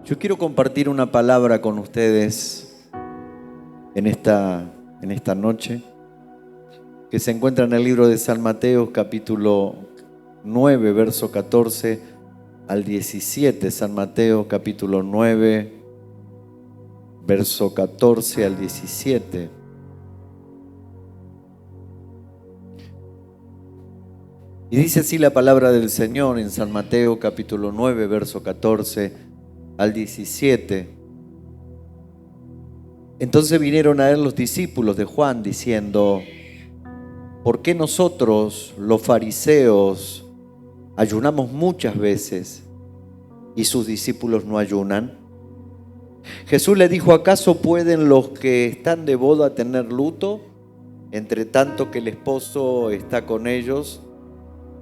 Yo quiero compartir una palabra con ustedes en esta noche, que se encuentra en el libro de San Mateo, capítulo 9, verso 14 al 17. San Mateo, capítulo 9, verso 14 al 17. Y dice así la palabra del Señor en San Mateo, capítulo 9, verso 14 al 17. Entonces vinieron a él los discípulos de Juan diciendo: ¿por qué nosotros, los fariseos, ayunamos muchas veces y sus discípulos no ayunan? Jesús le dijo: ¿acaso pueden los que están de boda tener luto, entre tanto que el esposo está con ellos?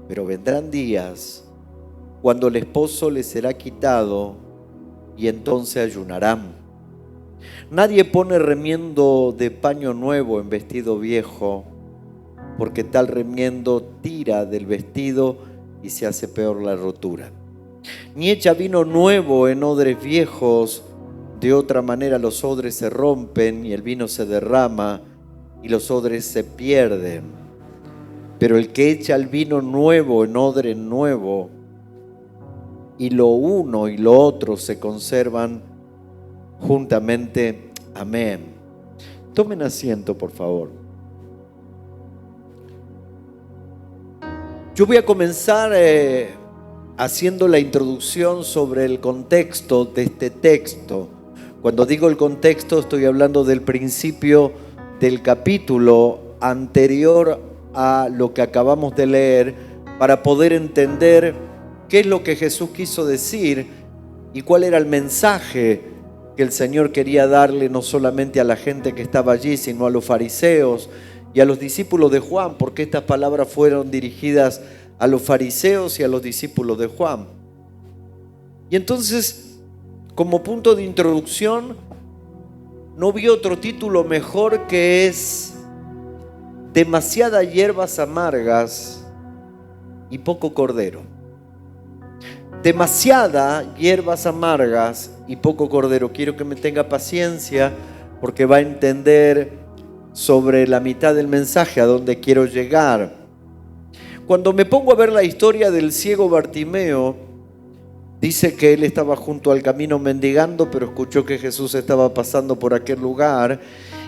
Pero vendrán días cuando el esposo les será quitado y entonces ayunarán. Nadie pone remiendo de paño nuevo en vestido viejo, porque tal remiendo tira del vestido y se hace peor la rotura. Ni echa vino nuevo en odres viejos, de otra manera los odres se rompen y el vino se derrama y los odres se pierden. Pero el que echa el vino nuevo en odre nuevo, y lo uno y lo otro se conservan juntamente. Amén. Tomen asiento, por favor. Yo voy a comenzar haciendo la introducción sobre el contexto de este texto. Cuando digo el contexto, estoy hablando del principio del capítulo anterior a lo que acabamos de leer, para poder entender qué es lo que Jesús quiso decir y cuál era el mensaje que el Señor quería darle, no solamente a la gente que estaba allí, sino a los fariseos y a los discípulos de Juan, porque estas palabras fueron dirigidas a los fariseos y a los discípulos de Juan. Y entonces, como punto de introducción, no vi otro título mejor, que es demasiadas hierbas amargas y poco cordero. Demasiadas hierbas amargas y poco cordero. Quiero que me tenga paciencia, porque va a entender sobre la mitad del mensaje a dónde quiero llegar. Cuando me pongo a ver la historia del ciego Bartimeo, dice que él estaba junto al camino mendigando, pero escuchó que Jesús estaba pasando por aquel lugar.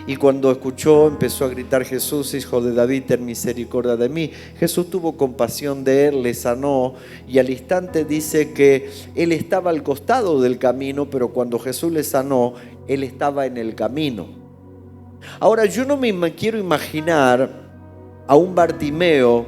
Y cuando escuchó, empezó a gritar: Jesús, hijo de David, ten misericordia de mí. Jesús tuvo compasión de él, le sanó, y al instante dice que él estaba al costado del camino, pero cuando Jesús le sanó, él estaba en el camino. Ahora, yo no me quiero imaginar a un Bartimeo,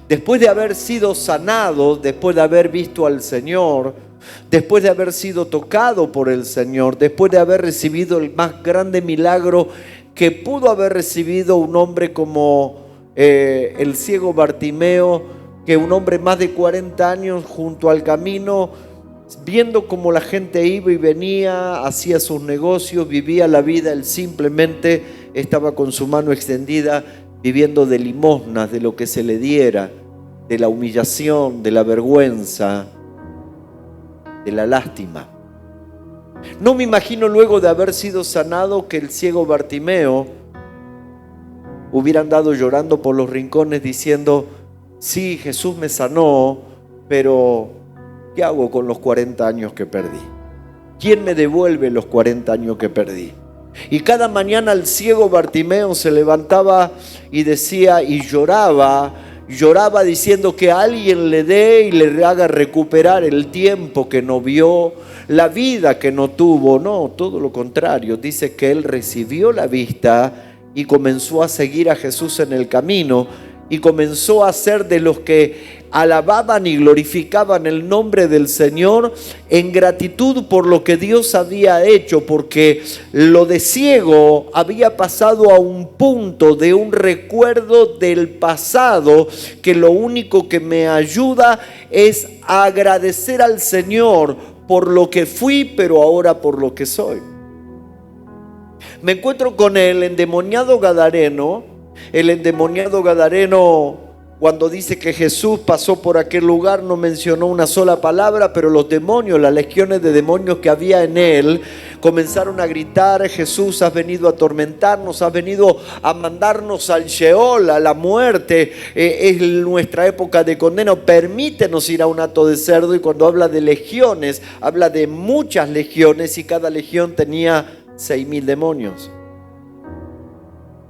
después de haber sido sanado, después de haber visto al Señor, después de haber sido tocado por el Señor, después de haber recibido el más grande milagro que pudo haber recibido un hombre como el ciego Bartimeo, que un hombre más de 40 años junto al camino, viendo cómo la gente iba y venía, hacía sus negocios, vivía la vida, él simplemente estaba con su mano extendida, viviendo de limosnas, de lo que se le diera, de la humillación, de la vergüenza, de la lástima. No me imagino, luego de haber sido sanado, que el ciego Bartimeo hubiera andado llorando por los rincones diciendo: sí, Jesús me sanó, pero ¿qué hago con los 40 años que perdí? ¿Quién me devuelve los 40 años que perdí? Y cada mañana el ciego Bartimeo se levantaba y decía, y lloraba diciendo que alguien le dé y le haga recuperar el tiempo que no vio, la vida que no tuvo. No, todo lo contrario. Dice que él recibió la vista y comenzó a seguir a Jesús en el camino, y comenzó a ser de los que alababan y glorificaban el nombre del Señor en gratitud por lo que Dios había hecho, porque lo de ciego había pasado a un punto de un recuerdo del pasado, que lo único que me ayuda es a agradecer al Señor por lo que fui, pero ahora por lo que soy. Me encuentro con el endemoniado gadareno. El endemoniado gadareno Cuando dice que Jesús pasó por aquel lugar, no mencionó una sola palabra, pero los demonios, las legiones de demonios que había en él, comenzaron a gritar: Jesús, has venido a atormentarnos, has venido a mandarnos al Sheol, a la muerte. Es nuestra época de condena, permítenos ir a un hato de cerdo. Y cuando habla de legiones, habla de muchas legiones, y cada legión tenía 6.000 demonios.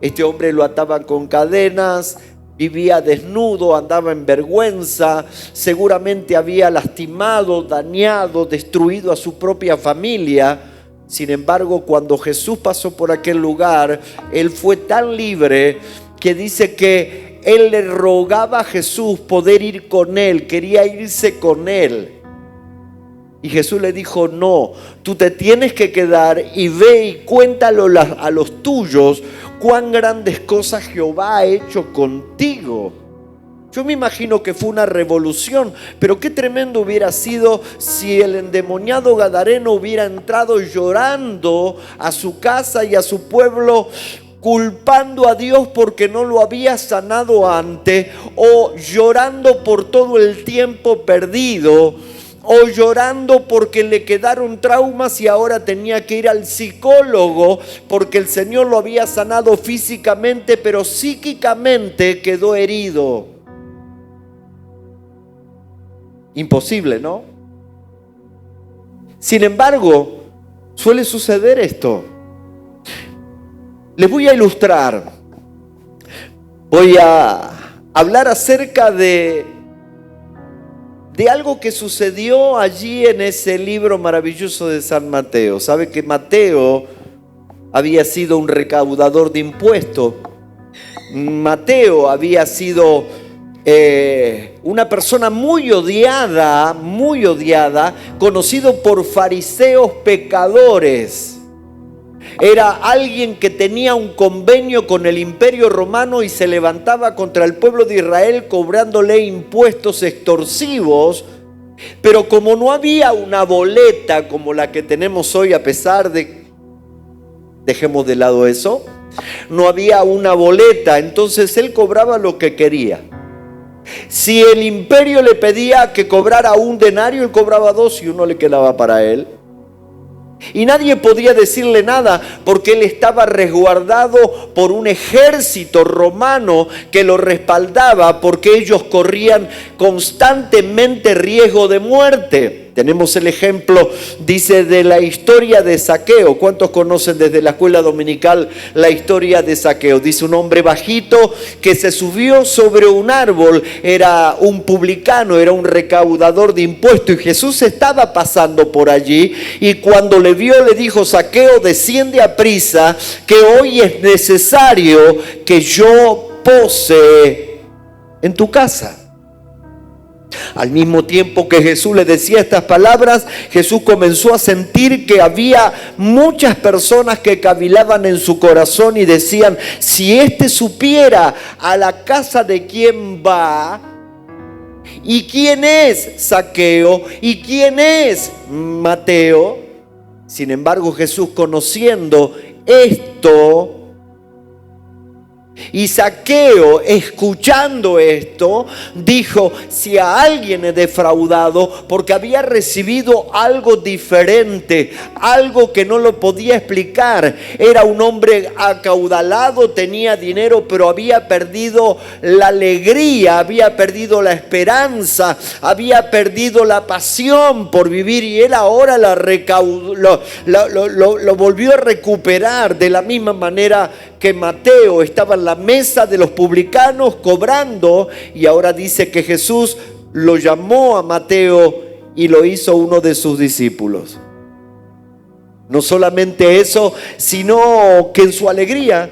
Este hombre lo ataban con cadenas, vivía desnudo, andaba en vergüenza, seguramente había lastimado, dañado, destruido a su propia familia. Sin embargo, cuando Jesús pasó por aquel lugar, él fue tan libre que dice que él le rogaba a Jesús poder ir con él, quería irse con él. Y Jesús le dijo: no, tú te tienes que quedar y ve y cuéntalo a los tuyos cuán grandes cosas Jehová ha hecho contigo. Yo me imagino que fue una revolución, pero qué tremendo hubiera sido si el endemoniado gadareno hubiera entrado llorando a su casa y a su pueblo, culpando a Dios porque no lo había sanado antes, o llorando por todo el tiempo perdido, o llorando porque le quedaron traumas y ahora tenía que ir al psicólogo porque el Señor lo había sanado físicamente, pero psíquicamente quedó herido. Imposible, ¿no? Sin embargo, suele suceder esto. Les voy a ilustrar. Voy a hablar acerca de algo que sucedió allí en ese libro maravilloso de San Mateo. Sabe que Mateo había sido un recaudador de impuestos. Mateo había sido una persona muy odiada, conocido por fariseos pecadores. Era alguien que tenía un convenio con el Imperio Romano y se levantaba contra el pueblo de Israel cobrándole impuestos extorsivos. Pero como no había una boleta como la que tenemos hoy, a pesar de, dejemos de lado eso, no había una boleta, entonces él cobraba lo que quería. Si el imperio le pedía que cobrara 1 denario, él cobraba 2 y 1 le quedaba para él. Y nadie podía decirle nada porque él estaba resguardado por un ejército romano que lo respaldaba, porque ellos corrían constantemente riesgo de muerte. Tenemos el ejemplo, dice, de la historia de Zaqueo. ¿Cuántos conocen desde la escuela dominical la historia de Zaqueo? Dice: un hombre bajito que se subió sobre un árbol, era un publicano, era un recaudador de impuestos, y Jesús estaba pasando por allí, y cuando le vio le dijo: Zaqueo, desciende a prisa, que hoy es necesario que yo pose en tu casa. Al mismo tiempo que Jesús le decía estas palabras, Jesús comenzó a sentir que había muchas personas que cavilaban en su corazón y decían: si éste supiera a la casa de quién va, y quién es Zaqueo, y quién es Mateo. Sin embargo, Jesús, conociendo esto, y Zaqueo, escuchando esto, dijo: si a alguien he defraudado, porque había recibido algo diferente, algo que no lo podía explicar. Era un hombre acaudalado, tenía dinero, pero había perdido la alegría, había perdido la esperanza, había perdido la pasión por vivir, y él ahora lo volvió a recuperar. De la misma manera que Mateo estaba en la mesa de los publicanos cobrando, y ahora dice que Jesús lo llamó a Mateo y lo hizo uno de sus discípulos. No solamente eso, sino que en su alegría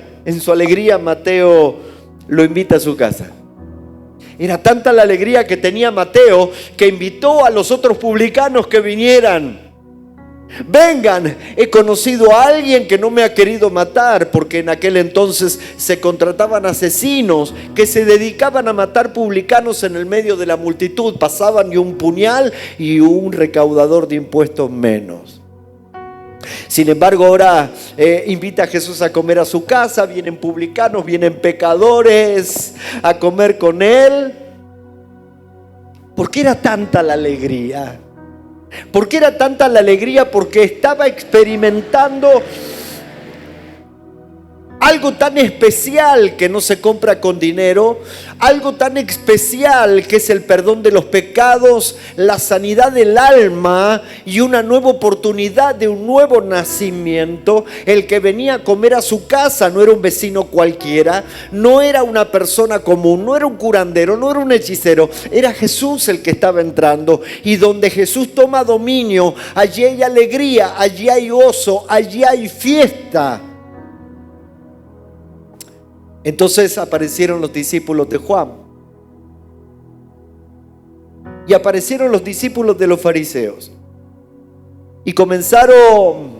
Mateo lo invita a su casa. Era tanta la alegría que tenía Mateo que invitó a los otros publicanos que vinieran. Vengan, he conocido a alguien que no me ha querido matar, porque en aquel entonces se contrataban asesinos que se dedicaban a matar publicanos en el medio de la multitud. Pasaban y un puñal y un recaudador de impuestos menos. Sin embargo, ahora invita a Jesús a comer a su casa, vienen publicanos, vienen pecadores a comer con él. ¿Por qué era tanta la alegría? ¿Por qué era tanta la alegría? Porque estaba experimentando algo tan especial que no se compra con dinero, algo tan especial que es el perdón de los pecados, la sanidad del alma y una nueva oportunidad de un nuevo nacimiento. El que venía a comer a su casa no era un vecino cualquiera, no era una persona común, no era un curandero, no era un hechicero, era Jesús el que estaba entrando. Y donde Jesús toma dominio, allí hay alegría, allí hay gozo, allí hay fiesta. Entonces aparecieron los discípulos de Juan y aparecieron los discípulos de los fariseos y comenzaron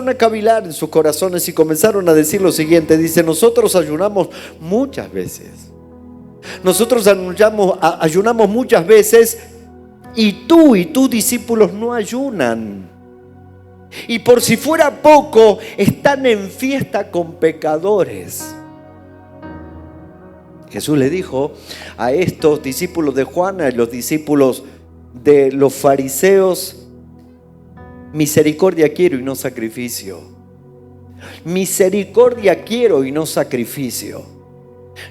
a cavilar en sus corazones y comenzaron a decir lo siguiente. Dice: nosotros ayunamos muchas veces, nosotros ayunamos muchas veces y tú y tus discípulos no ayunan. Y por si fuera poco, están en fiesta con pecadores. Jesús le dijo a estos discípulos de Juan, a los discípulos de los fariseos: misericordia quiero y no sacrificio. Misericordia quiero y no sacrificio.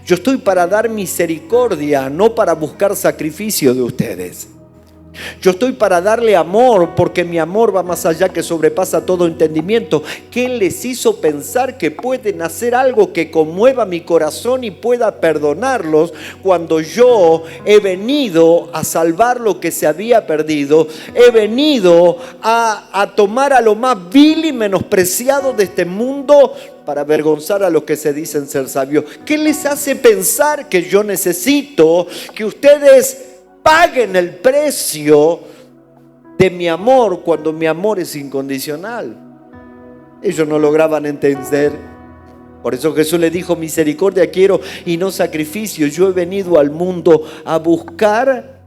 Yo estoy para dar misericordia, no para buscar sacrificio de ustedes. Yo estoy para darle amor, porque mi amor va más allá, que sobrepasa todo entendimiento. ¿Qué les hizo pensar que pueden hacer algo que conmueva mi corazón y pueda perdonarlos, cuando yo he venido a salvar lo que se había perdido? He venido a tomar a lo más vil y menospreciado de este mundo para avergonzar a los que se dicen ser sabios. ¿Qué les hace pensar que yo necesito que ustedes paguen el precio de mi amor cuando mi amor es incondicional? Ellos no lograban entender. Por eso Jesús le dijo: misericordia quiero y no sacrificio. Yo he venido al mundo a buscar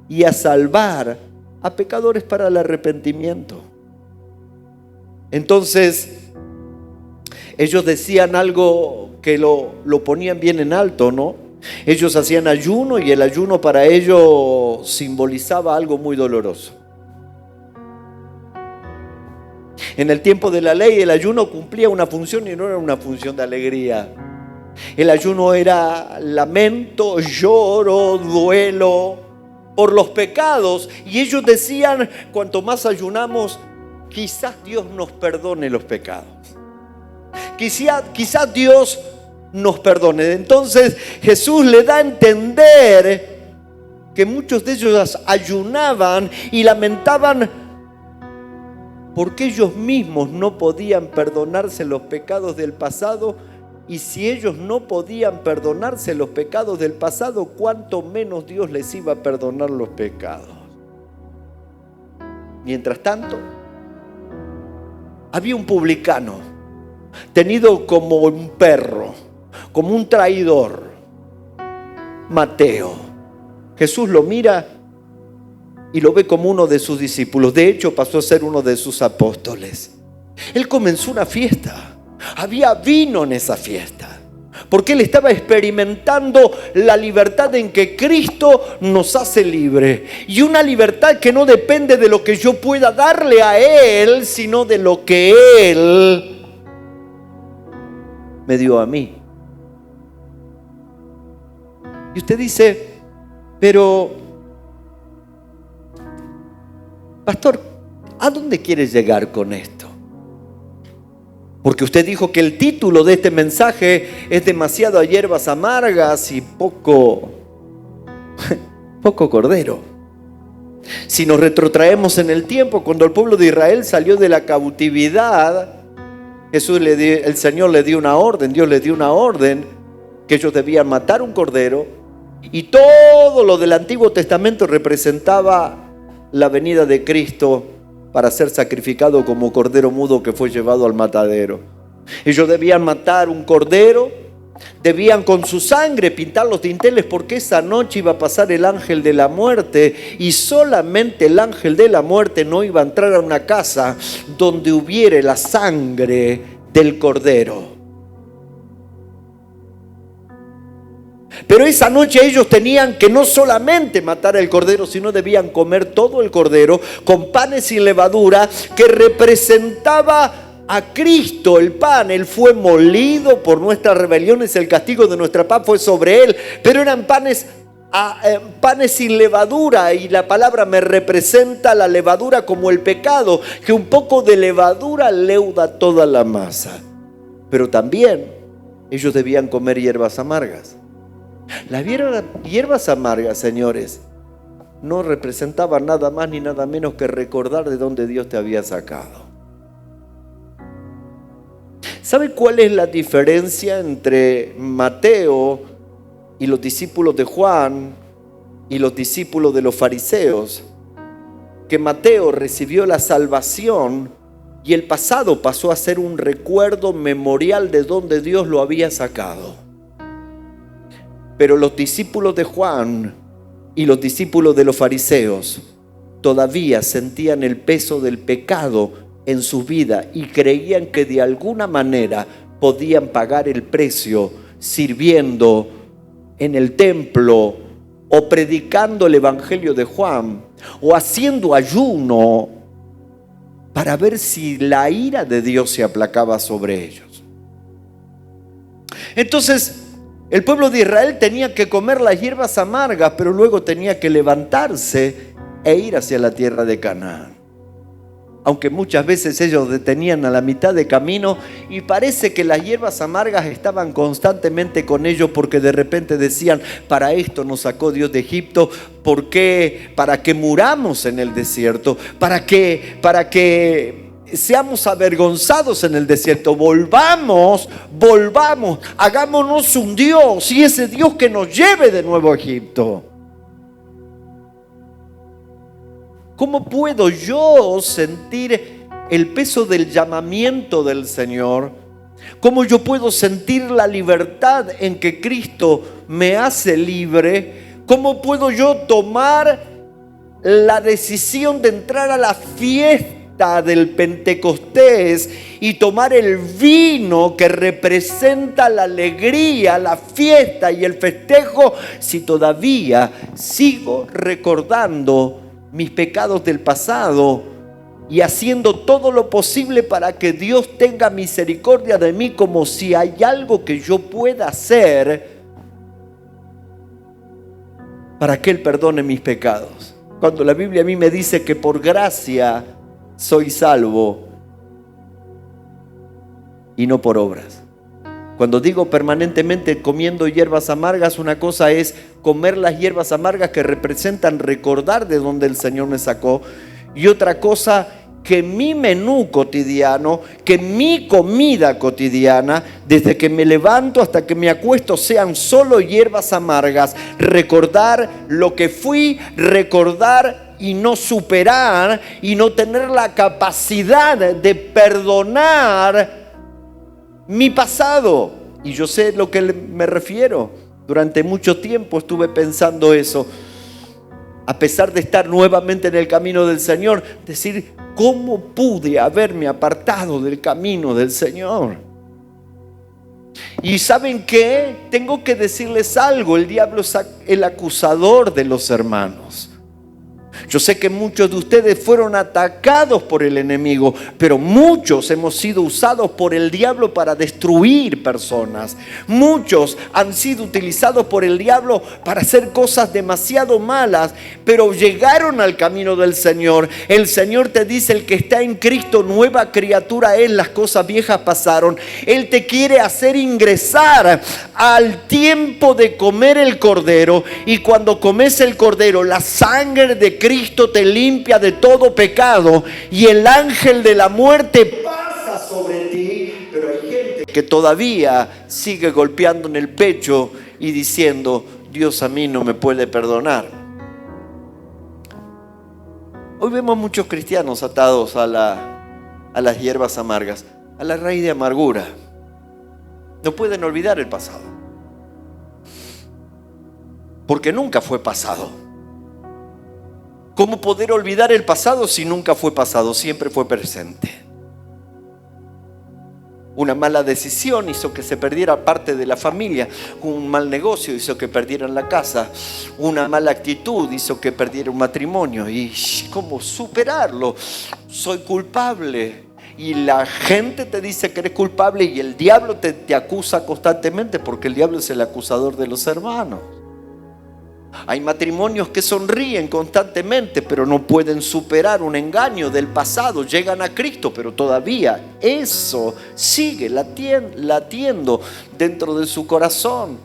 y a salvar a pecadores para el arrepentimiento. Entonces ellos decían algo que lo ponían bien en alto, ¿no? Ellos hacían ayuno y el ayuno para ellos simbolizaba algo muy doloroso. En el tiempo de la ley, el ayuno cumplía una función y no era una función de alegría. El ayuno era lamento, lloro, duelo por los pecados. Y ellos decían: cuanto más ayunamos, quizás Dios nos perdone los pecados. Quizás Dios nos perdone. Entonces Jesús le da a entender que muchos de ellos ayunaban y lamentaban porque ellos mismos no podían perdonarse los pecados del pasado. Y si ellos no podían perdonarse los pecados del pasado, cuánto menos Dios les iba a perdonar los pecados. Mientras tanto, había un publicano tenido como un perro, como un traidor, Mateo. Jesús lo mira y lo ve como uno de sus discípulos. De hecho, pasó a ser uno de sus apóstoles. Él comenzó una fiesta. Había vino en esa fiesta, porque él estaba experimentando la libertad en que Cristo nos hace libre. Y una libertad que no depende de lo que yo pueda darle a Él, sino de lo que Él me dio a mí. Y usted dice: pero, pastor, ¿a dónde quiere llegar con esto? Porque usted dijo que el título de este mensaje es demasiado a hierbas amargas y poco cordero. Si nos retrotraemos en el tiempo, cuando el pueblo de Israel salió de la cautividad, el Señor le dio una orden, Dios le dio una orden, que ellos debían matar un cordero, y todo lo del Antiguo Testamento representaba la venida de Cristo para ser sacrificado como cordero mudo que fue llevado al matadero. Ellos debían matar un cordero Debían con su sangre pintar los dinteles porque esa noche iba a pasar el ángel de la muerte y solamente el ángel de la muerte no iba a entrar a una casa donde hubiere la sangre del cordero. Pero esa noche ellos tenían que no solamente matar el cordero, sino debían comer todo el cordero con panes sin levadura, que representaba a Cristo. El pan, Él fue molido por nuestras rebeliones, el castigo de nuestra paz fue sobre Él, pero eran panes sin levadura, y la palabra me representa la levadura como el pecado, que un poco de levadura leuda toda la masa. Pero también ellos debían comer hierbas amargas. Las hierbas amargas, señores, no representaban nada más ni nada menos que recordar de dónde Dios te había sacado. ¿Sabe cuál es la diferencia entre Mateo y los discípulos de Juan y los discípulos de los fariseos? Que Mateo recibió la salvación y el pasado pasó a ser un recuerdo memorial de donde Dios lo había sacado. Pero los discípulos de Juan y los discípulos de los fariseos todavía sentían el peso del pecado en su vida y creían que de alguna manera podían pagar el precio sirviendo en el templo o predicando el evangelio de Juan o haciendo ayuno para ver si la ira de Dios se aplacaba sobre ellos. Entonces, el pueblo de Israel tenía que comer las hierbas amargas, pero luego tenía que levantarse e ir hacia la tierra de Canaán. Aunque muchas veces ellos detenían a la mitad de camino y parece que las hierbas amargas estaban constantemente con ellos, porque de repente decían: para esto nos sacó Dios de Egipto, ¿por qué? Para que muramos en el desierto, para que seamos avergonzados en el desierto. Volvamos, hagámonos un Dios, y ese Dios que nos lleve de nuevo a Egipto. ¿Cómo puedo yo sentir el peso del llamamiento del Señor? ¿Cómo yo puedo sentir la libertad en que Cristo me hace libre? ¿Cómo puedo yo tomar la decisión de entrar a la fiesta del Pentecostés y tomar el vino que representa la alegría, la fiesta y el festejo, si todavía sigo recordando mis pecados del pasado y haciendo todo lo posible para que Dios tenga misericordia de mí, como si hay algo que yo pueda hacer para que Él perdone mis pecados? Cuando la Biblia a mí me dice que por gracia soy salvo y no por obras. Cuando digo permanentemente comiendo hierbas amargas, una cosa es comer las hierbas amargas que representan recordar de dónde el Señor me sacó, y otra cosa que mi menú cotidiano, que mi comida cotidiana, desde que me levanto hasta que me acuesto, sean solo hierbas amargas. Recordar lo que fui, recordar y no superar, y no tener la capacidad de perdonar mi pasado. Y yo sé a lo que me refiero. Durante mucho tiempo estuve pensando eso, a pesar de estar nuevamente en el camino del Señor, decir: ¿cómo pude haberme apartado del camino del Señor? Y ¿saben qué? Tengo que decirles algo: el diablo es el acusador de los hermanos. Yo sé que muchos de ustedes fueron atacados por el enemigo, pero muchos hemos sido usados por el diablo para destruir personas. Muchos han sido utilizados por el diablo para hacer cosas demasiado malas, pero llegaron al camino del Señor. El Señor te dice: el que está en Cristo, nueva criatura es, las cosas viejas pasaron. Él te quiere hacer ingresar al tiempo de comer el cordero, y cuando comes el cordero, la sangre de Cristo te limpia de todo pecado, y el ángel de la muerte pasa sobre ti. Pero hay gente que todavía sigue golpeando en el pecho y diciendo: Dios a mí no me puede perdonar. Hoy vemos muchos cristianos atados a las hierbas amargas, a la raíz de amargura. No pueden olvidar el pasado, porque nunca fue pasado. ¿Cómo poder olvidar el pasado si nunca fue pasado? Siempre fue presente. Una mala decisión hizo que se perdiera parte de la familia. Un mal negocio hizo que perdieran la casa. Una mala actitud hizo que perdiera un matrimonio. ¿Y cómo superarlo? Soy culpable. Y la gente te dice que eres culpable y el diablo te acusa constantemente, porque el diablo es el acusador de los hermanos. Hay matrimonios que sonríen constantemente, pero no pueden superar un engaño del pasado. Llegan a Cristo, pero todavía eso sigue latiendo dentro de su corazón.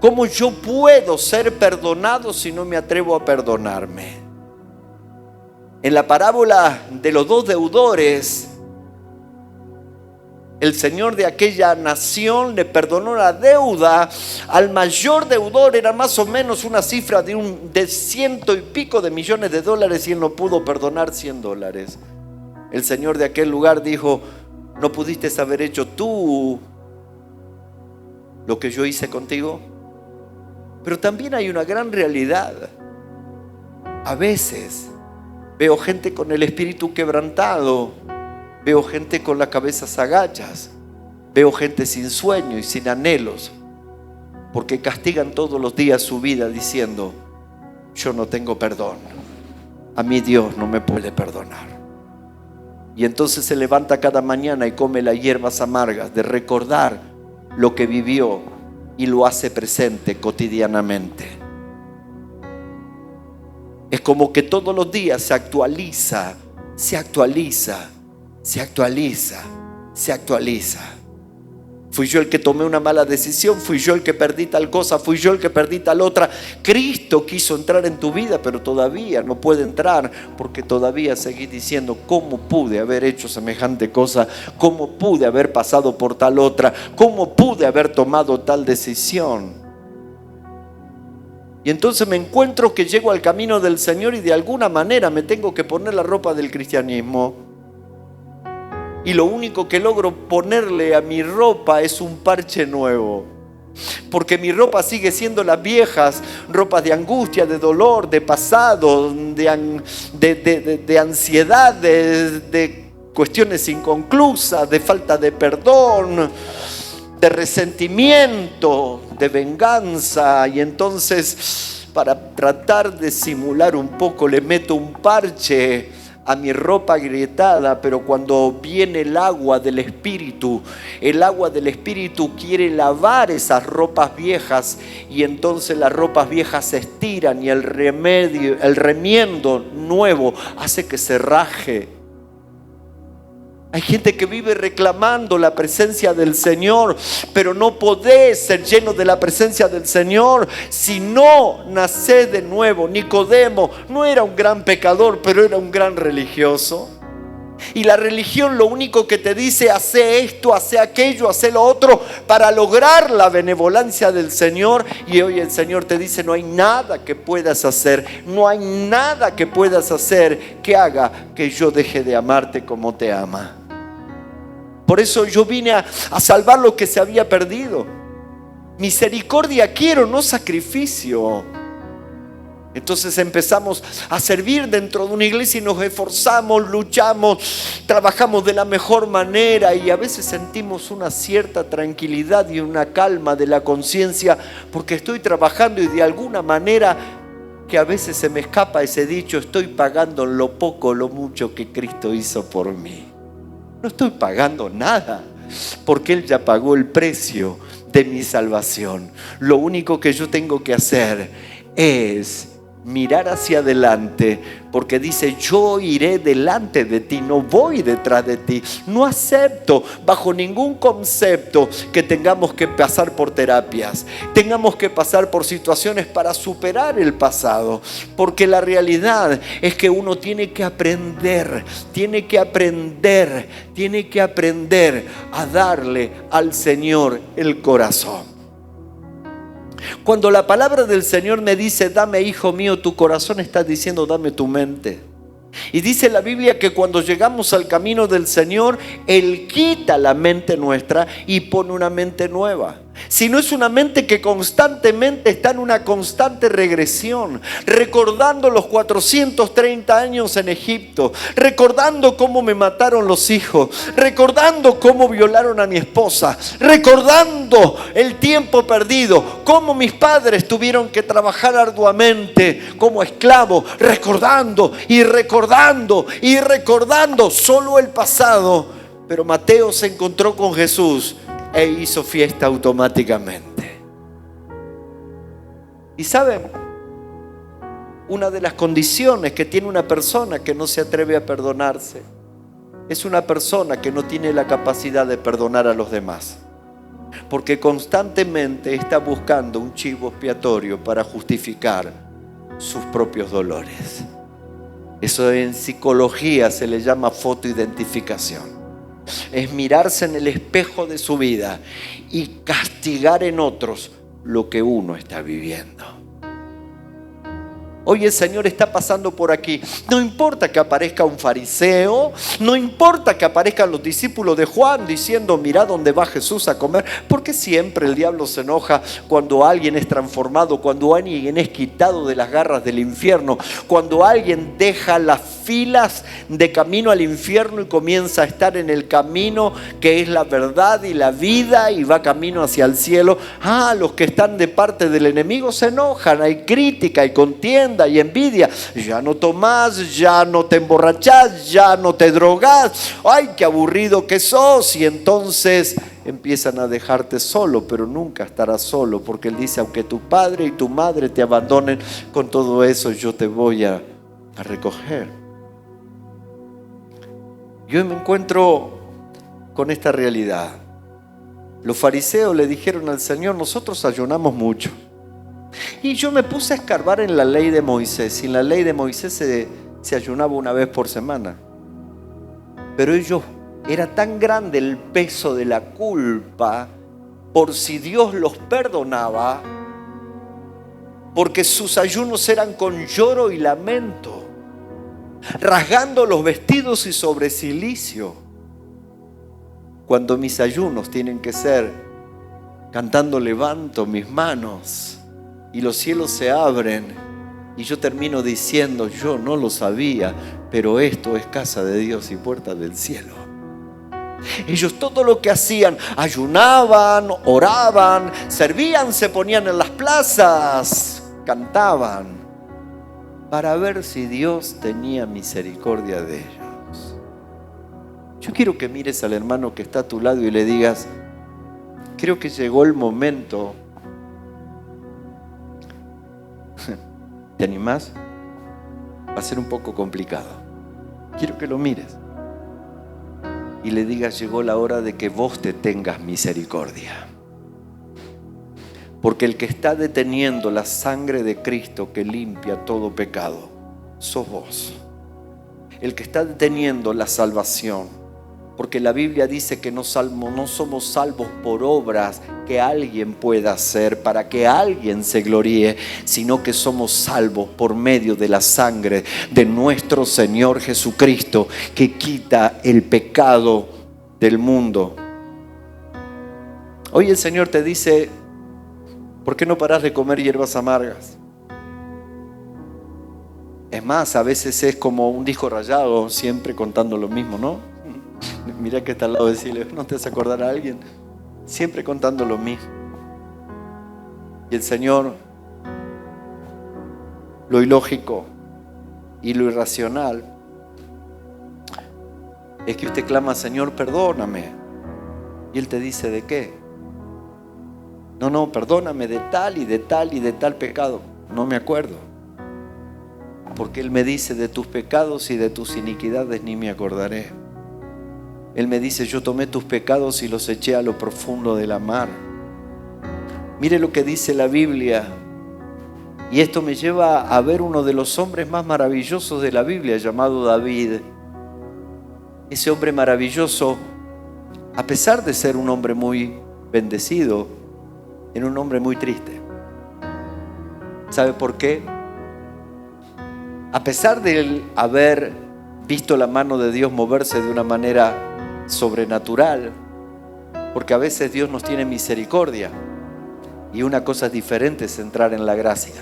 ¿Cómo yo puedo ser perdonado si no me atrevo a perdonarme? En la parábola de los dos deudores, el señor de aquella nación le perdonó la deuda al mayor deudor. Era más o menos una cifra de $100 y pico de millones y él no pudo perdonar $100. El señor de aquel lugar dijo: ¿no pudiste haber hecho tú lo que yo hice contigo? Pero también hay una gran realidad. A veces veo gente con el espíritu quebrantado. Veo gente con las cabezas agachas. Veo gente sin sueño y sin anhelos, porque castigan todos los días su vida diciendo: yo no tengo perdón, a mí Dios no me puede perdonar. Y entonces se levanta cada mañana y come las hierbas amargas de recordar lo que vivió y lo hace presente cotidianamente. Es como que todos los días se actualiza. Fui yo el que tomé una mala decisión, fui yo el que perdí tal cosa, fui yo el que perdí tal otra. Cristo quiso entrar en tu vida, pero todavía no puede entrar, porque todavía seguís diciendo: ¿cómo pude haber hecho semejante cosa? ¿Cómo pude haber pasado por tal otra? ¿Cómo pude haber tomado tal decisión? Y entonces me encuentro que llego al camino del Señor y de alguna manera me tengo que poner la ropa del cristianismo. Y lo único que logro ponerle a mi ropa es un parche nuevo. Porque mi ropa sigue siendo las viejas ropas de angustia, de dolor, de pasado, de ansiedad, de cuestiones inconclusas, de falta de perdón, de resentimiento, de venganza. Y entonces, para tratar de simular un poco, le meto un parche a mi ropa agrietada. Pero cuando viene el agua del Espíritu quiere lavar esas ropas viejas, y entonces las ropas viejas se estiran y el remiendo nuevo hace que se raje. Hay gente que vive reclamando la presencia del Señor, pero no podés ser lleno de la presencia del Señor si no nacés de nuevo. Nicodemo no era un gran pecador, pero era un gran religioso. Y la religión lo único que te dice: hace esto, hace aquello, hace lo otro para lograr la benevolencia del Señor. Y hoy el Señor te dice: no hay nada que puedas hacer, no hay nada que puedas hacer que haga que yo deje de amarte como te ama. Por eso yo vine a salvar lo que se había perdido. Misericordia quiero, no sacrificio. Entonces empezamos a servir dentro de una iglesia y nos esforzamos, luchamos, trabajamos de la mejor manera, y a veces sentimos una cierta tranquilidad y una calma de la conciencia, porque estoy trabajando y de alguna manera, que a veces se me escapa ese dicho, estoy pagando lo poco o lo mucho que Cristo hizo por mí. No estoy pagando nada, porque Él ya pagó el precio de mi salvación. Lo único que yo tengo que hacer es mirar hacia adelante, porque dice: yo iré delante de ti, no voy detrás de ti. No acepto bajo ningún concepto que tengamos que pasar por terapias, tengamos que pasar por situaciones para superar el pasado, porque la realidad es que uno tiene que aprender a darle al Señor el corazón. Cuando la palabra del Señor me dice: dame, hijo mío, tu corazón, está diciendo: dame tu mente. Y dice la Biblia que cuando llegamos al camino del Señor, Él quita la mente nuestra y pone una mente nueva. Si no, es una mente que constantemente está en una constante regresión, recordando los 430 años en Egipto, recordando cómo me mataron los hijos, recordando cómo violaron a mi esposa, recordando el tiempo perdido, cómo mis padres tuvieron que trabajar arduamente como esclavos, recordando y recordando y recordando solo el pasado. Pero Mateo se encontró con Jesús e hizo fiesta automáticamente. Y saben, una de las condiciones que tiene una persona que no se atreve a perdonarse es una persona que no tiene la capacidad de perdonar a los demás, porque constantemente está buscando un chivo expiatorio para justificar sus propios dolores. Eso en psicología se le llama fotoidentificación. Es mirarse en el espejo de su vida y castigar en otros lo que uno está viviendo. Hoy el Señor está pasando por aquí. No importa que aparezca un fariseo, no importa que aparezcan los discípulos de Juan diciendo: mirá dónde va Jesús a comer. Porque siempre el diablo se enoja cuando alguien es transformado, cuando alguien es quitado de las garras del infierno, cuando alguien deja las filas de camino al infierno y comienza a estar en el camino que es la verdad y la vida y va camino hacia el cielo. Los que están de parte del enemigo se enojan, hay crítica, hay contienda y envidia. Ya no tomás, ya no te emborrachás, ya no te drogás. Ay, qué aburrido que sos. Y entonces empiezan a dejarte solo, pero nunca estarás solo, porque Él dice: aunque tu padre y tu madre te abandonen, con todo eso yo te voy a recoger. Yo me encuentro con esta realidad. Los fariseos le dijeron al Señor: nosotros ayunamos mucho. Y yo me puse a escarbar en la ley de Moisés. Y en la ley de Moisés se ayunaba una vez por semana. Pero era tan grande el peso de la culpa por si Dios los perdonaba, porque sus ayunos eran con lloro y lamento, rasgando los vestidos y sobre cilicio, cuando mis ayunos tienen que ser cantando: levanto mis manos y los cielos se abren, y yo termino diciendo: yo no lo sabía, pero esto es casa de Dios y puerta del cielo. Ellos todo lo que hacían, ayunaban, oraban, servían, se ponían en las plazas, cantaban, para ver si Dios tenía misericordia de ellos. Yo quiero que mires al hermano que está a tu lado y le digas: creo que llegó el momento. ¿Te animás? Va a ser un poco complicado. Quiero que lo mires y le digas: llegó la hora de que vos te tengas misericordia. Porque el que está deteniendo la sangre de Cristo que limpia todo pecado, sos vos. El que está deteniendo la salvación. Porque la Biblia dice que no somos salvos por obras que alguien pueda hacer para que alguien se gloríe, sino que somos salvos por medio de la sangre de nuestro Señor Jesucristo, que quita el pecado del mundo. Hoy el Señor te dice: ¿por qué no parás de comer hierbas amargas? Es más, a veces es como un disco rayado, siempre contando lo mismo, ¿no? Mira que está al lado de decirle: ¿no te vas a acordar a alguien? Siempre contando lo mismo. Y el Señor, lo ilógico y lo irracional es que usted clama: Señor, perdóname. Y Él te dice: ¿de qué? No, perdóname de tal y de tal y de tal pecado. No me acuerdo. Porque Él me dice: de tus pecados y de tus iniquidades ni me acordaré. Él me dice: yo tomé tus pecados y los eché a lo profundo de la mar. Mire lo que dice la Biblia. Y esto me lleva a ver uno de los hombres más maravillosos de la Biblia, llamado David. Ese hombre maravilloso, a pesar de ser un hombre muy bendecido, era un hombre muy triste. ¿Sabe por qué? A pesar de él haber visto la mano de Dios moverse de una manera sobrenatural, porque a veces Dios nos tiene misericordia y una cosa diferente es entrar en la gracia.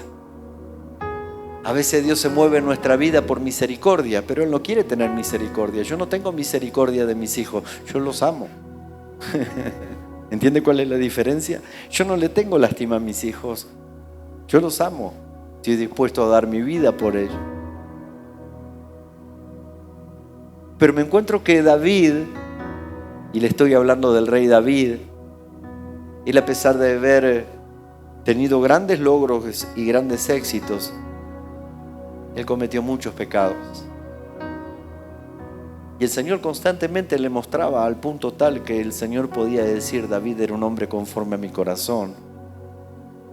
A veces Dios se mueve en nuestra vida por misericordia, pero Él no quiere tener misericordia. Yo no tengo misericordia de mis hijos, yo los amo. ¿Entiende cuál es la diferencia? Yo no le tengo lástima a mis hijos, yo los amo. Estoy dispuesto a dar mi vida por ellos. Pero me encuentro que David, y le estoy hablando del rey David, él, a pesar de haber tenido grandes logros y grandes éxitos, él cometió muchos pecados. Y el Señor constantemente le mostraba, al punto tal que el Señor podía decir: David era un hombre conforme a mi corazón.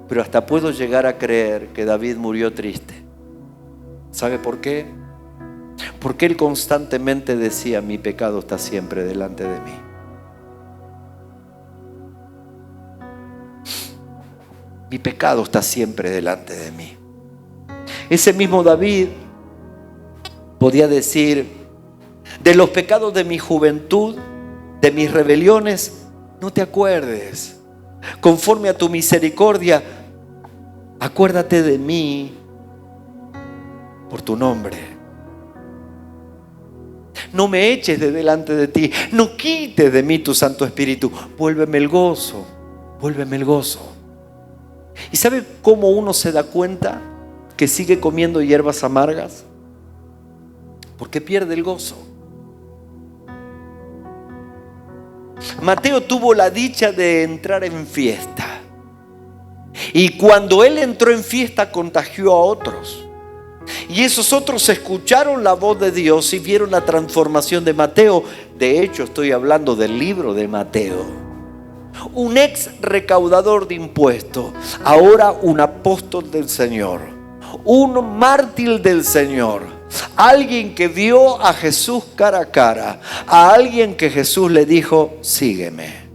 Pero hasta puedo llegar a creer que David murió triste. ¿Sabe por qué? Porque él constantemente decía: mi pecado está siempre delante de mí. Mi pecado está siempre delante de mí. Ese mismo David podía decir: de los pecados de mi juventud, de mis rebeliones, no te acuerdes. Conforme a tu misericordia, acuérdate de mí por tu nombre. No me eches de delante de ti, no quites de mí tu Santo Espíritu. Vuélveme el gozo, vuélveme el gozo. ¿Y sabe cómo uno se da cuenta que sigue comiendo hierbas amargas? Porque pierde el gozo. Mateo tuvo la dicha de entrar en fiesta. Y cuando él entró en fiesta, contagió a otros. Y esos otros escucharon la voz de Dios y vieron la transformación de Mateo. De hecho, estoy hablando del libro de Mateo. Un ex recaudador de impuestos, ahora un apóstol del Señor, un mártir del Señor, alguien que vio a Jesús cara a cara, a alguien que Jesús le dijo: sígueme.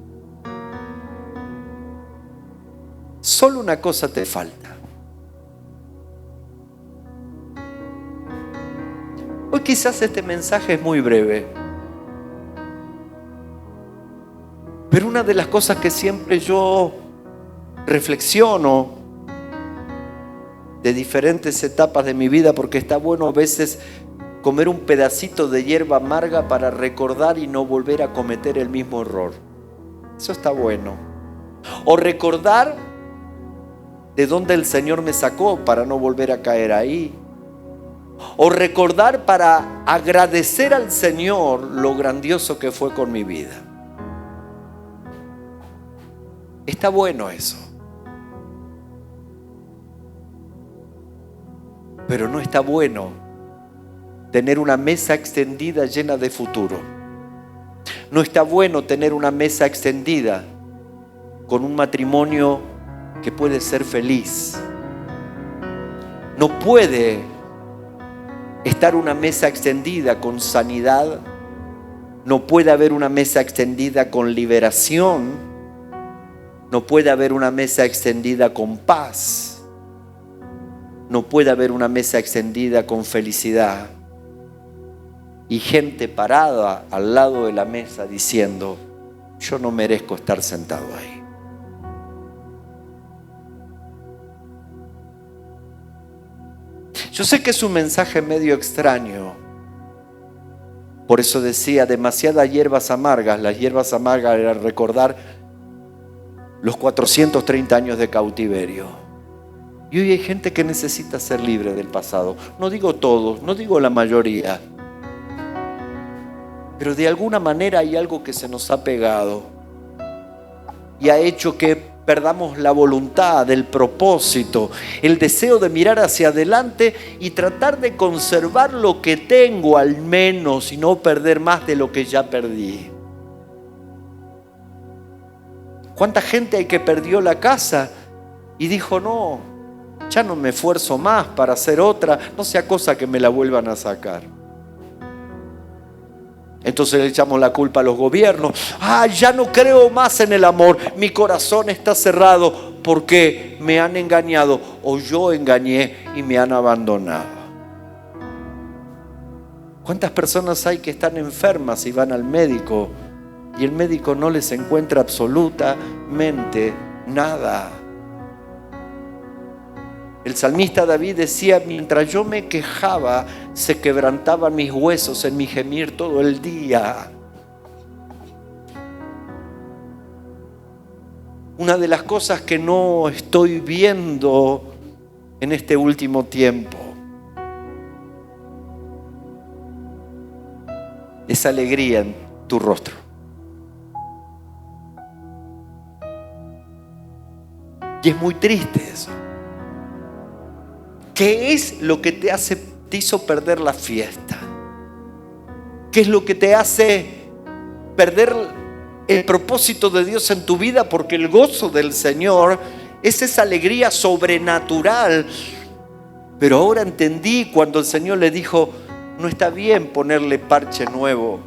Solo una cosa te falta. Hoy quizás este mensaje es muy breve, pero una de las cosas que siempre yo reflexiono de diferentes etapas de mi vida, porque está bueno a veces comer un pedacito de hierba amarga para recordar y no volver a cometer el mismo error. Eso está bueno. O recordar de dónde el Señor me sacó para no volver a caer ahí. O recordar para agradecer al Señor lo grandioso que fue con mi vida. Está bueno eso. Pero no está bueno tener una mesa extendida llena de futuro. No está bueno tener una mesa extendida con un matrimonio que puede ser feliz. No puede estar una mesa extendida con sanidad. No puede haber una mesa extendida con liberación. No puede haber una mesa extendida con paz. No puede haber una mesa extendida con felicidad. Y gente parada al lado de la mesa diciendo: yo no merezco estar sentado ahí. Yo sé que es un mensaje medio extraño. Por eso decía: demasiadas hierbas amargas. Las hierbas amargas era recordar los 430 años de cautiverio. Y hoy hay gente que necesita ser libre del pasado. No digo todos, no digo la mayoría, pero de alguna manera hay algo que se nos ha pegado y ha hecho que perdamos la voluntad, el propósito, el deseo de mirar hacia adelante y tratar de conservar lo que tengo al menos y no perder más de lo que ya perdí. ¿Cuánta gente hay que perdió la casa y dijo: no, ya no me esfuerzo más para hacer otra, no sea cosa que me la vuelvan a sacar? Entonces le echamos la culpa a los gobiernos. Ya no creo más en el amor, mi corazón está cerrado porque me han engañado o yo engañé y me han abandonado. ¿Cuántas personas hay que están enfermas y van al médico y el médico no les encuentra absolutamente nada? El salmista David decía: mientras yo me quejaba, se quebrantaban mis huesos en mi gemir todo el día. Una de las cosas que no estoy viendo en este último tiempo es alegría en tu rostro. Y es muy triste eso. ¿Qué es lo que te hizo perder la fiesta? ¿Qué es lo que te hace perder el propósito de Dios en tu vida? Porque el gozo del Señor es esa alegría sobrenatural. Pero ahora entendí cuando el Señor le dijo: no está bien ponerle parche nuevo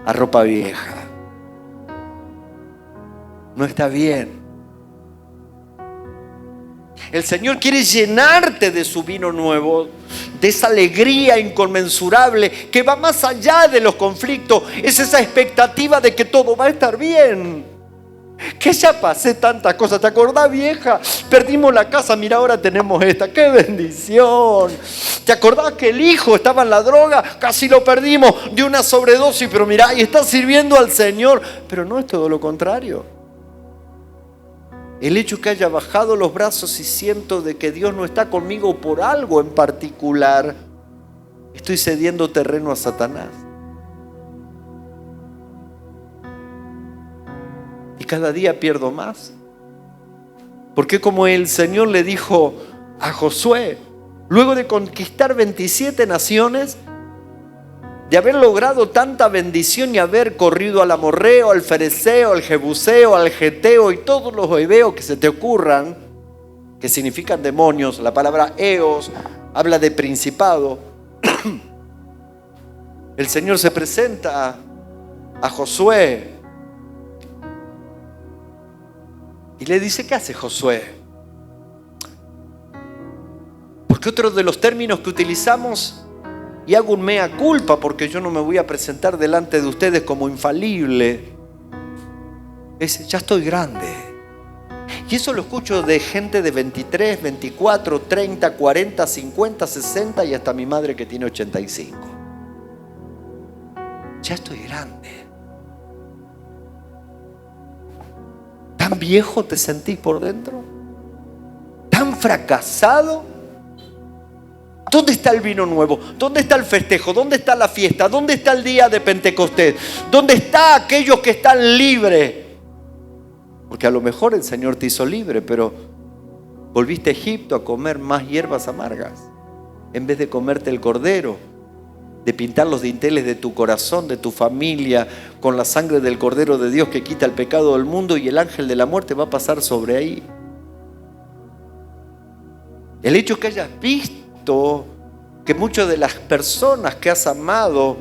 a ropa vieja. No está bien. El Señor quiere llenarte de su vino nuevo, de esa alegría inconmensurable que va más allá de los conflictos. Es esa expectativa de que todo va a estar bien. Que ya pasé tantas cosas. ¿Te acordás, vieja? Perdimos la casa, mira, ahora tenemos esta. ¡Qué bendición! ¿Te acordás que el hijo estaba en la droga? Casi lo perdimos de una sobredosis, pero mira, y está sirviendo al Señor. Pero no es todo lo contrario. El hecho que haya bajado los brazos y siento de que Dios no está conmigo por algo en particular, estoy cediendo terreno a Satanás. Y cada día pierdo más. Porque como el Señor le dijo a Josué, luego de conquistar 27 naciones, de haber logrado tanta bendición y haber corrido al amorreo, al fereceo, al jebuseo, al geteo y todos los heveos que se te ocurran, que significan demonios. La palabra eos habla de principado. El Señor se presenta a Josué y le dice: ¿qué hace Josué? Porque otro de los términos que utilizamos, y hago un mea culpa porque yo no me voy a presentar delante de ustedes como infalible, es: ya estoy grande. Y eso lo escucho de gente de 23, 24, 30, 40, 50, 60 y hasta mi madre que tiene 85. Ya estoy grande. ¿Tan viejo te sentís por dentro? ¿Tan fracasado? ¿Dónde está el vino nuevo? ¿Dónde está el festejo? ¿Dónde está la fiesta? ¿Dónde está el día de Pentecostés? ¿Dónde están aquellos que están libres? Porque a lo mejor el Señor te hizo libre, pero volviste a Egipto a comer más hierbas amargas en vez de comerte el cordero, de pintar los dinteles de tu corazón, de tu familia, con la sangre del Cordero de Dios que quita el pecado del mundo, y el ángel de la muerte va a pasar sobre ahí. El hecho que hayas visto que muchas de las personas que has amado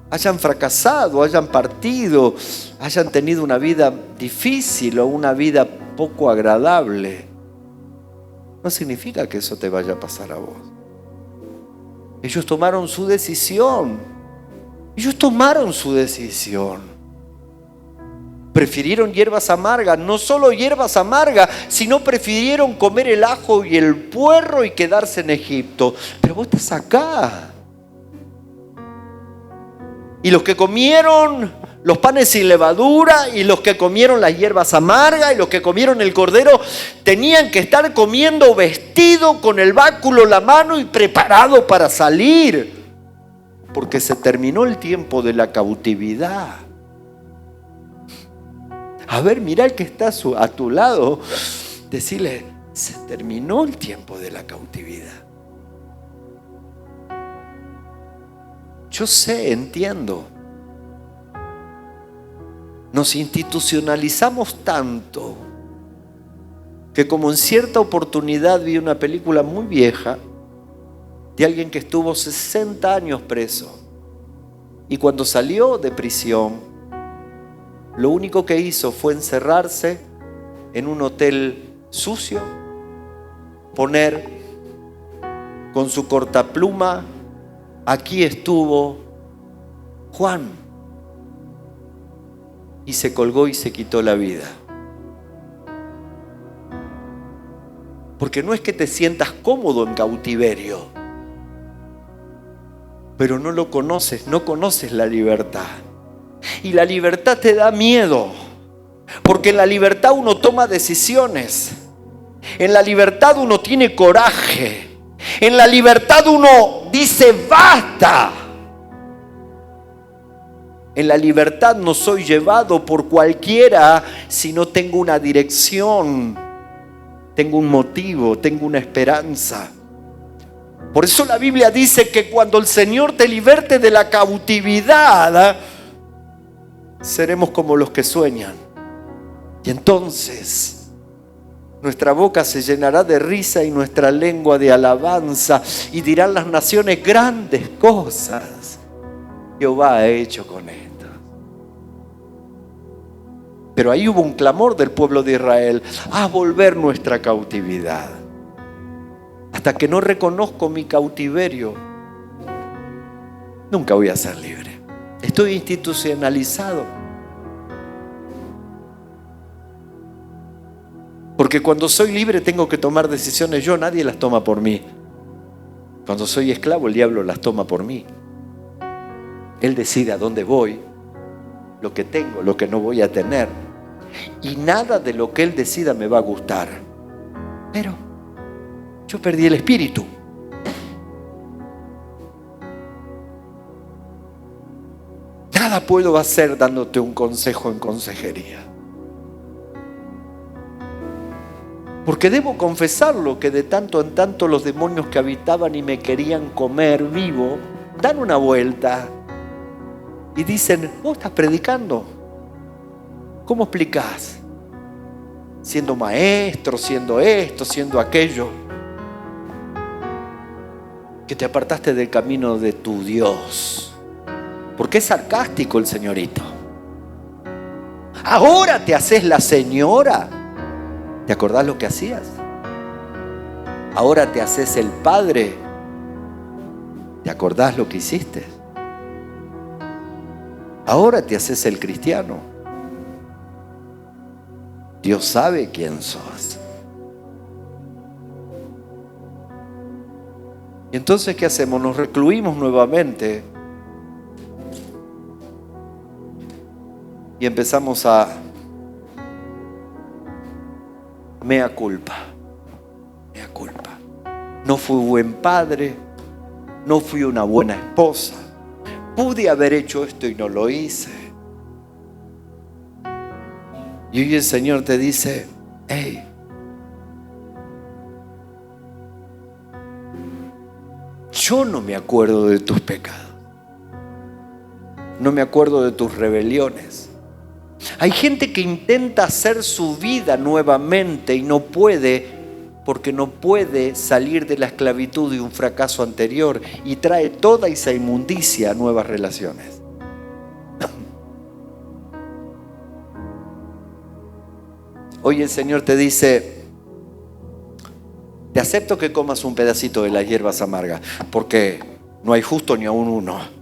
hayan fracasado, hayan partido, hayan tenido una vida difícil o una vida poco agradable, no significa que eso te vaya a pasar a vos. Ellos tomaron su decisión. Ellos tomaron su decisión. Prefirieron hierbas amargas, no solo hierbas amargas, sino prefirieron comer el ajo y el puerro y quedarse en Egipto. Pero vos estás acá. Y los que comieron los panes sin levadura, y los que comieron las hierbas amargas, y los que comieron el cordero, tenían que estar comiendo vestido con el báculo en la mano y preparado para salir. Porque se terminó el tiempo de la cautividad. A ver, mira el que está a tu lado, decirle: se terminó el tiempo de la cautividad. Yo sé, entiendo. Nos institucionalizamos tanto que, como en cierta oportunidad vi una película muy vieja de alguien que estuvo 60 años preso, y cuando salió de prisión, lo único que hizo fue encerrarse en un hotel sucio, poner con su cortapluma aquí estuvo Juan y se colgó y se quitó la vida. Porque no es que te sientas cómodo en cautiverio, pero no lo conoces, no conoces la libertad. Y la libertad te da miedo, porque en la libertad uno toma decisiones. En la libertad uno tiene coraje. En la libertad uno dice basta. En la libertad no soy llevado por cualquiera, sino tengo una dirección, tengo un motivo, tengo una esperanza. Por eso la Biblia dice que cuando el Señor te liberte de la cautividad, seremos como los que sueñan. Y entonces nuestra boca se llenará de risa y nuestra lengua de alabanza, y dirán las naciones: grandes cosas Jehová ha hecho con esto. Pero ahí hubo un clamor del pueblo de Israel: a volver nuestra cautividad. Hasta que no reconozco mi cautiverio, nunca voy a ser libre. Estoy institucionalizado. Porque cuando soy libre tengo que tomar decisiones yo, nadie las toma por mí. Cuando soy esclavo, el diablo las toma por mí. Él decide a dónde voy, lo que tengo, lo que no voy a tener. Y nada de lo que él decida me va a gustar. Pero yo perdí el espíritu. Nada puedo hacer dándote un consejo en consejería. Porque debo confesarlo, que de tanto en tanto los demonios que habitaban y me querían comer vivo dan una vuelta y dicen: vos estás predicando, ¿cómo explicás? Siendo maestro, siendo esto, siendo aquello, que te apartaste del camino de tu Dios. Porque es sarcástico el señorito. Ahora te haces la señora. ¿Te acordás lo que hacías? Ahora te haces el padre. ¿Te acordás lo que hiciste? Ahora te haces el cristiano. Dios sabe quién sos. Y entonces, ¿qué hacemos? Nos recluimos nuevamente y empezamos a mea culpa. Mea culpa. No fui buen padre, no fui una buena esposa, pude haber hecho esto y no lo hice. Y hoy el Señor te dice: hey, yo no me acuerdo de tus pecados, no me acuerdo de tus rebeliones. Hay gente que intenta hacer su vida nuevamente y no puede, porque no puede salir de la esclavitud de un fracaso anterior, y trae toda esa inmundicia a nuevas relaciones. Hoy el Señor te dice: te acepto que comas un pedacito de las hierbas amargas, porque no hay justo ni aún uno.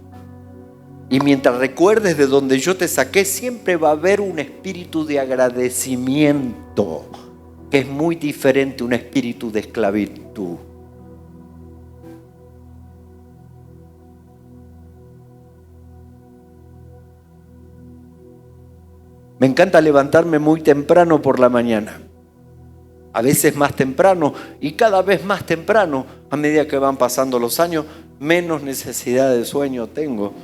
Y mientras recuerdes de donde yo te saqué, siempre va a haber un espíritu de agradecimiento, que es muy diferente a un espíritu de esclavitud. Me encanta levantarme muy temprano por la mañana. A veces más temprano, y cada vez más temprano. A medida que van pasando los años, menos necesidad de sueño tengo.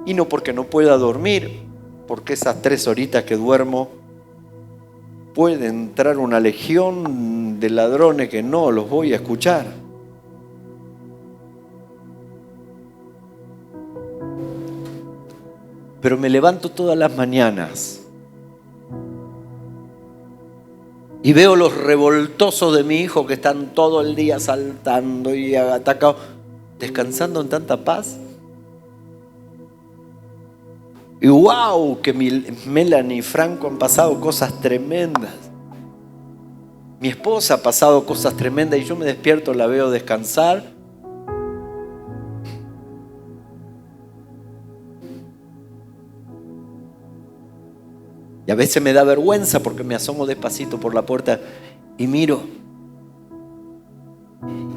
Y no porque no pueda dormir, porque esas 3 horitas que duermo puede entrar una legión de ladrones que no los voy a escuchar. Pero me levanto todas las mañanas y veo los revoltosos de mi hijo que están todo el día saltando y atacados, descansando en tanta paz. Y wow, que Melanie y Franco han pasado cosas tremendas. Mi esposa ha pasado cosas tremendas y yo me despierto, la veo descansar. Y a veces me da vergüenza porque me asomo despacito por la puerta y miro.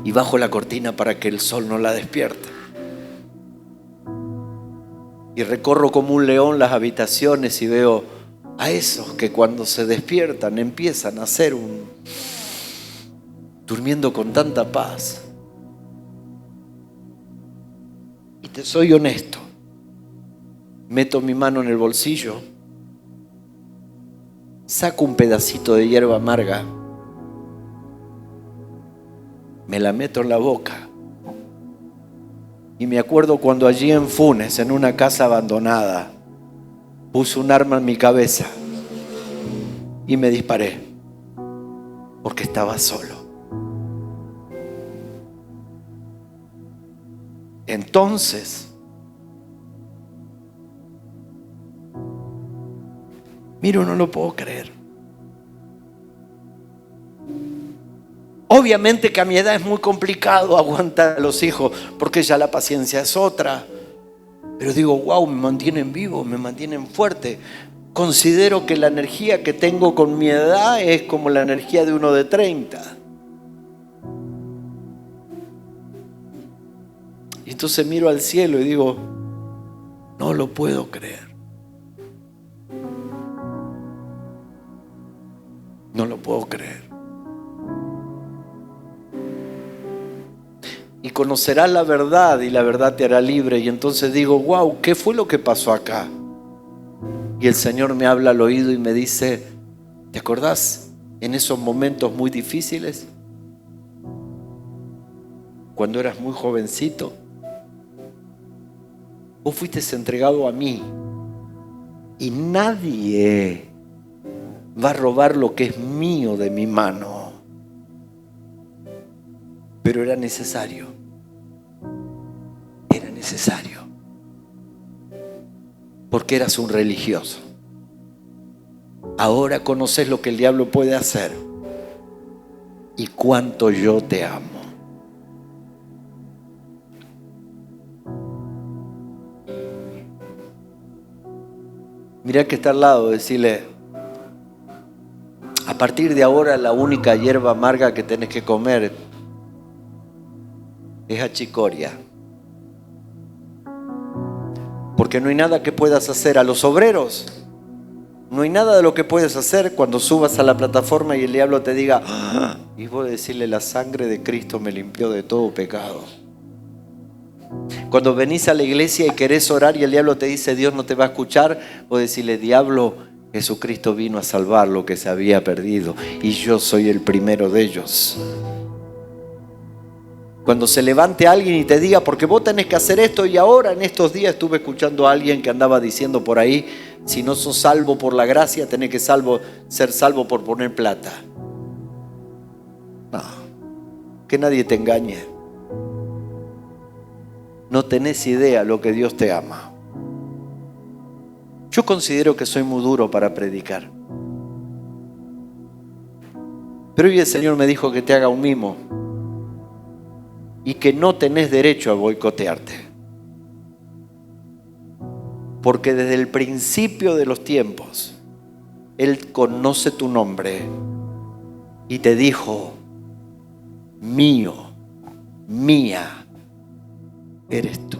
Y bajo la cortina para que el sol no la despierte. Y recorro como un león las habitaciones y veo a esos que cuando se despiertan empiezan a hacer durmiendo con tanta paz. Y te soy honesto, meto mi mano en el bolsillo, saco un pedacito de hierba amarga, me la meto en la boca y me acuerdo cuando allí en Funes, en una casa abandonada, puse un arma en mi cabeza y me disparé porque estaba solo. Entonces, miro, no lo puedo creer. Obviamente que a mi edad es muy complicado aguantar a los hijos porque ya la paciencia es otra. Pero digo, wow, me mantienen vivo, me mantienen fuerte. Considero que la energía que tengo con mi edad es como la energía de uno de 30. Y entonces miro al cielo y digo, no lo puedo creer. No lo puedo creer. Y conocerás la verdad y la verdad te hará libre. Y entonces digo, wow, ¿qué fue lo que pasó acá? Y el Señor me habla al oído y me dice, ¿te acordás en esos momentos muy difíciles? Cuando eras muy jovencito, vos fuiste entregado a mí. Y nadie va a robar lo que es mío de mi mano. Pero era necesario. Era necesario. Porque eras un religioso. Ahora conoces lo que el diablo puede hacer. Y cuánto yo te amo. Mirá que está al lado, decirle, a partir de ahora la única hierba amarga que tenés que comer es achicoria. Porque no hay nada que puedas hacer a los obreros. No hay nada de lo que puedes hacer cuando subas a la plataforma y el diablo te diga, ¡ah! Y vos decirle, la sangre de Cristo me limpió de todo pecado. Cuando venís a la iglesia y querés orar y el diablo te dice, Dios no te va a escuchar, vos decirle, diablo, Jesucristo vino a salvar lo que se había perdido y yo soy el primero de ellos. Cuando se levante alguien y te diga, porque vos tenés que hacer esto, y ahora en estos días estuve escuchando a alguien que andaba diciendo por ahí, si no sos salvo por la gracia, tenés que ser salvo por poner plata. No, que nadie te engañe. No tenés idea lo que Dios te ama. Yo considero que soy muy duro para predicar. Pero hoy el Señor me dijo que te haga un mimo y que no tenés derecho a boicotearte. Porque desde el principio de los tiempos, Él conoce tu nombre y te dijo, mío, mía, eres tú.